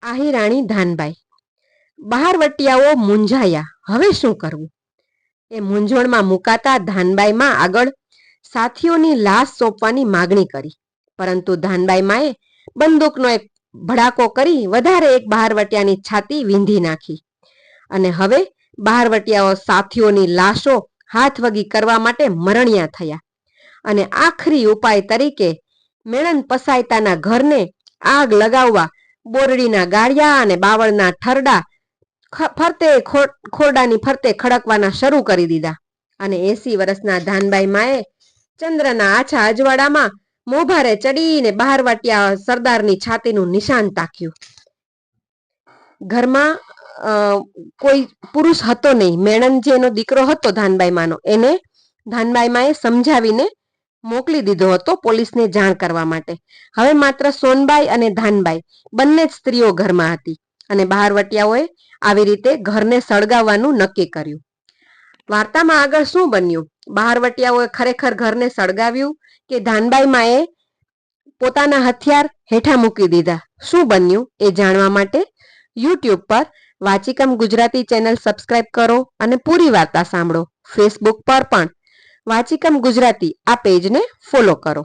આહી રાણી ધાનબાઈ. બહારવટિયાઓ મૂંઝાયા. હવે શું કરવું? એ મૂંઝવણમાં મુકાતા ધાનબાઈમાં આગળ સાથીઓની લાશ સોંપવાની માગણી કરી, પરંતુ ધાનબાઈ માએ બંદૂકનો એક ભડાકો કરી વધારે એક બહારવટિયાની છાતી વીંધી નાખી અને હવે બહારવટિયાઓ સાથીઓની લાશો હાથવગી કરવા માટે મરણિયા થયા અને આખરી ઉપાય તરીકે મેણન પસાયતાના ઘરને આગ લગાવવા બોરડીના ગાળિયા અને બાવળના ઠરડા ફરતે ખોરડાની ફરતે ખડકવાના શરૂ કરી દીધા અને 80 વર્ષના ધાનબાઈ માએ ચંદ્રના આછા અજવાળામાં મોભારે ચડીને બહારવટિયા સરદારની છાતીનું નિશાન તાક્યું. ઘરમાં કોઈ પુરુષ હતો નહીં. મેણન જેનો દીકરો હતો ધાનબાઈ માનો, એને ધાનબાઈ માએ સમજાવીને મોકલી દીધો હતો પોલીસને જાણ કરવા માટે. હવે માત્ર સોનબાઈ અને ધાનબાઈ બંને જ સ્ત્રીઓ ઘરમાં હતી અને બહારવટિયાઓએ આવી રીતે ઘરને સળગાવવાનું નક્કી કર્યું. વાર્તામાં આગળ શું બન્યું? બહારવટિયાઓએ ખરેખર ઘરને સળગાવ્યું કે ધાનબાઈ માએ પોતાના હથિયાર હેઠા મૂકી દીધા? શું બન્યું એ જાણવા માટે યુટ્યુબ પર વાચિકમ ગુજરાતી ચેનલ સબસ્ક્રાઇબ કરો અને પૂરી વાર્તા સાંભળો. ફેસબુક પર પણ વાચિકમ ગુજરાતી આ પેજને ફોલો કરો.